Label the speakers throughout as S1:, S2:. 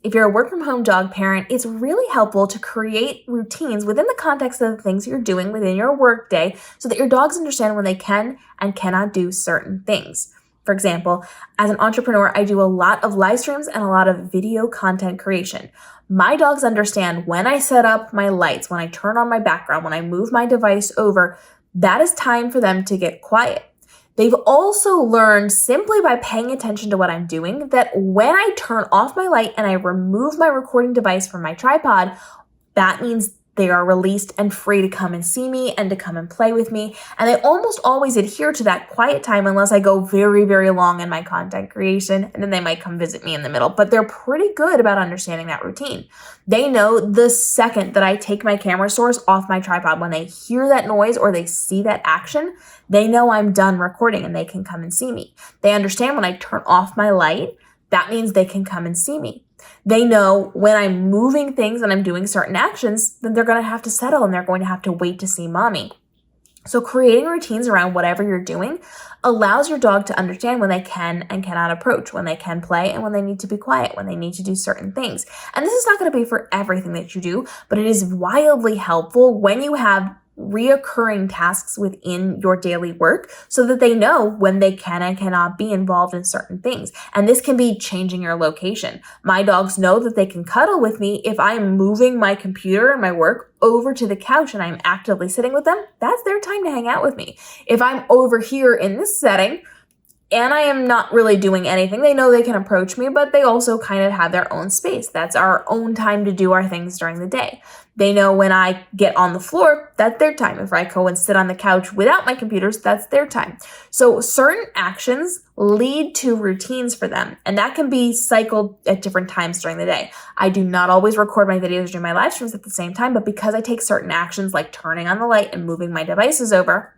S1: if you're a work from home dog parent, it's really helpful to create routines within the context of the things you're doing within your work day so that your dogs understand when they can and cannot do certain things. For example, as an entrepreneur, I do a lot of live streams and a lot of video content creation. My dogs understand when I set up my lights, when I turn on my background, when I move my device over, that is time for them to get quiet. They've also learned simply by paying attention to what I'm doing that when I turn off my light and I remove my recording device from my tripod, that means they are released and free to come and see me and to come and play with me. And they almost always adhere to that quiet time unless I go very, very long in my content creation, and then they might come visit me in the middle. But they're pretty good about understanding that routine. They know the second that I take my camera source off my tripod, when they hear that noise or they see that action, they know I'm done recording and they can come and see me. They understand when I turn off my light, that means they can come and see me. They know when I'm moving things and I'm doing certain actions, then they're going to have to settle and they're going to have to wait to see mommy. So creating routines around whatever you're doing allows your dog to understand when they can and cannot approach, when they can play and when they need to be quiet, when they need to do certain things. And this is not going to be for everything that you do, but it is wildly helpful when you have reoccurring tasks within your daily work so that they know when they can and cannot be involved in certain things. And this can be changing your location. My dogs know that they can cuddle with me if I'm moving my computer and my work over to the couch and I'm actively sitting with them. That's their time to hang out with me. If I'm over here in this setting and I am not really doing anything, they know they can approach me, but they also kind of have their own space. That's our own time to do our things during the day. They know when I get on the floor, that's their time. If I go and sit on the couch without my computers, that's their time. So certain actions lead to routines for them, and that can be cycled at different times during the day. I do not always record my videos during my live streams at the same time, but because I take certain actions like turning on the light and moving my devices over,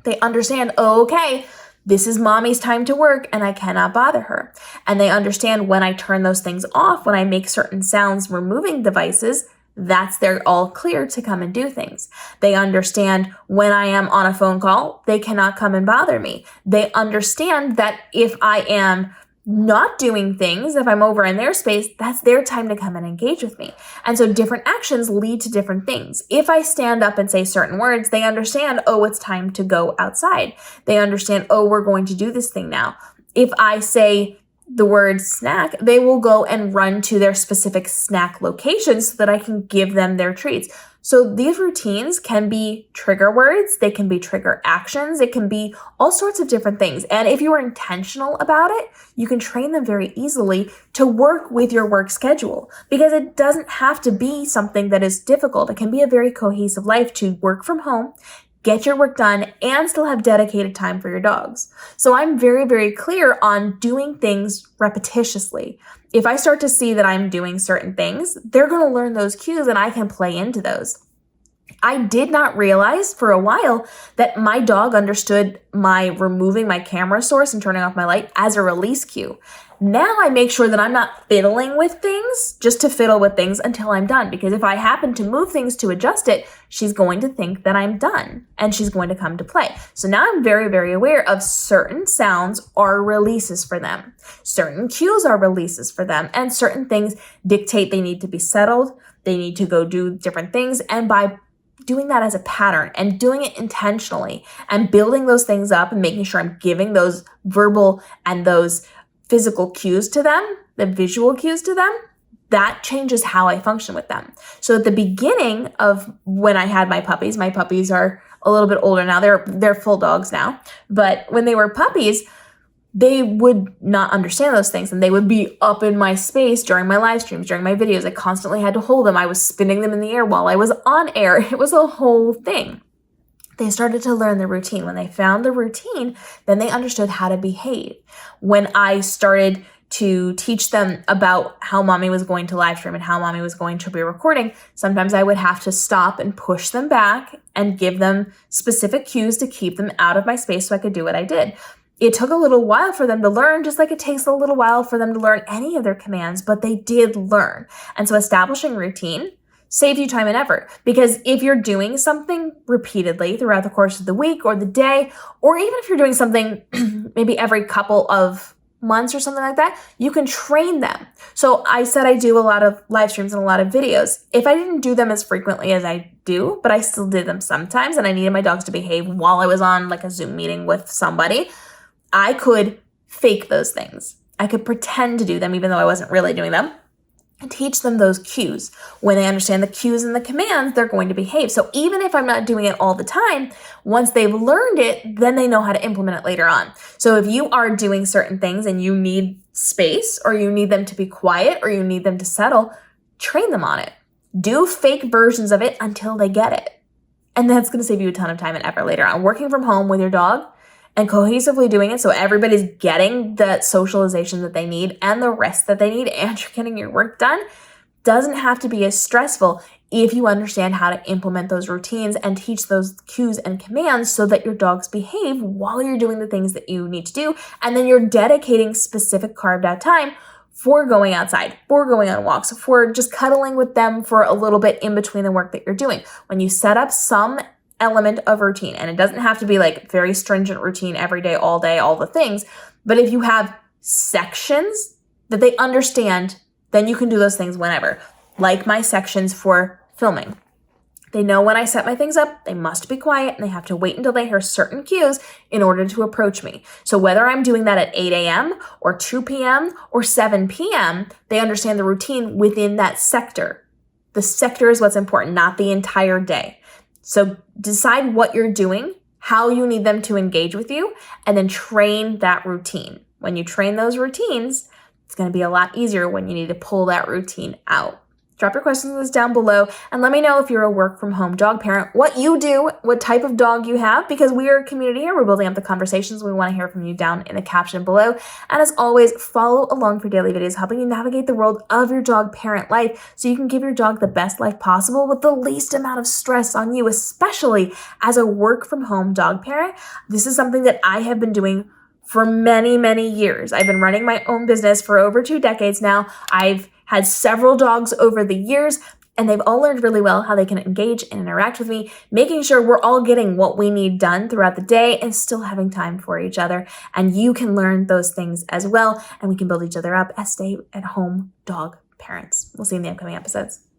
S1: they understand, oh, okay, this is mommy's time to work and I cannot bother her. And they understand when I turn those things off, when I make certain sounds removing devices, that's they're all clear to come and do things. They understand when I am on a phone call, they cannot come and bother me. They understand that if I am not doing things, if I'm over in their space, that's their time to come and engage with me. And so different actions lead to different things. If I stand up and say certain words, they understand, oh, it's time to go outside. They understand, oh, we're going to do this thing now. If I say the word snack, they will go and run to their specific snack location so that I can give them their treats. So these routines can be trigger words, they can be trigger actions, it can be all sorts of different things. And if you are intentional about it, you can train them very easily to work with your work schedule, because it doesn't have to be something that is difficult. It can be a very cohesive life to work from home, get your work done, and still have dedicated time for your dogs. So I'm very, very clear on doing things repetitiously. If I start to see that I'm doing certain things, they're going to learn those cues and I can play into those. I did not realize for a while that my dog understood my removing my camera source and turning off my light as a release cue. Now I make sure that I'm not fiddling with things just to fiddle with things until I'm done, because if I happen to move things to adjust it, she's going to think that I'm done and she's going to come to play. So now I'm very, very aware of certain sounds are releases for them. Certain cues are releases for them, and certain things dictate they need to be settled. They need to go do different things. And by doing that as a pattern and doing it intentionally and building those things up and making sure I'm giving those verbal and those physical cues to them, the visual cues to them, that changes how I function with them. So at the beginning of when I had my puppies are a little bit older now. They're full dogs now. But when they were puppies, they would not understand those things, and they would be up in my space during my live streams, during my videos. I constantly had to hold them. I was spinning them in the air while I was on air. It was a whole thing. They started to learn the routine. When they found the routine, then they understood how to behave. When I started to teach them about how mommy was going to live stream and how mommy was going to be recording, sometimes I would have to stop and push them back and give them specific cues to keep them out of my space so I could do what I did. It took a little while for them to learn, just like it takes a little while for them to learn any of their commands, but they did learn. And so establishing routine saves you time and effort, because if you're doing something repeatedly throughout the course of the week or the day, or even if you're doing something maybe every couple of months or something like that, you can train them. So I said I do a lot of live streams and a lot of videos. If I didn't do them as frequently as I do, but I still did them sometimes and I needed my dogs to behave while I was on like a Zoom meeting with somebody, I could fake those things. I could pretend to do them even though I wasn't really doing them, and teach them those cues. When they understand the cues and the commands, they're going to behave. So even if I'm not doing it all the time, once they've learned it, then they know how to implement it later on. So if you are doing certain things and you need space, or you need them to be quiet, or you need them to settle, train them on it. Do fake versions of it until they get it. And that's going to save you a ton of time and effort later on. Working from home with your dog and cohesively doing it so everybody's getting the socialization that they need and the rest that they need, and you're getting your work done, doesn't have to be as stressful if you understand how to implement those routines and teach those cues and commands so that your dogs behave while you're doing the things that you need to do. And then you're dedicating specific carved out time for going outside, for going on walks, for just cuddling with them for a little bit in between the work that you're doing. When you set up some element of routine, and it doesn't have to be like very stringent routine every day, all the things, but if you have sections that they understand, then you can do those things whenever. Like my sections for filming. They know when I set my things up, they must be quiet and they have to wait until they hear certain cues in order to approach me. So whether I'm doing that at 8 a.m. or 2 p.m. or 7 p.m., they understand the routine within that sector. The sector is what's important, not the entire day. So decide what you're doing, how you need them to engage with you, and then train that routine. When you train those routines, it's going to be a lot easier when you need to pull that routine out. Drop your questions down below and let me know if you're a work from home dog parent, what you do, what type of dog you have, because we are a community here. We're building up the conversations. We want to hear from you down in the caption below. And as always, follow along for daily videos helping you navigate the world of your dog parent life so you can give your dog the best life possible with the least amount of stress on you, especially as a work from home dog parent. This is something that I have been doing for many, many years. I've been running my own business for over 2 decades now. I've had several dogs over the years, and they've all learned really well how they can engage and interact with me, making sure we're all getting what we need done throughout the day and still having time for each other. And you can learn those things as well, and we can build each other up as stay-at-home dog parents. We'll see you in the upcoming episodes.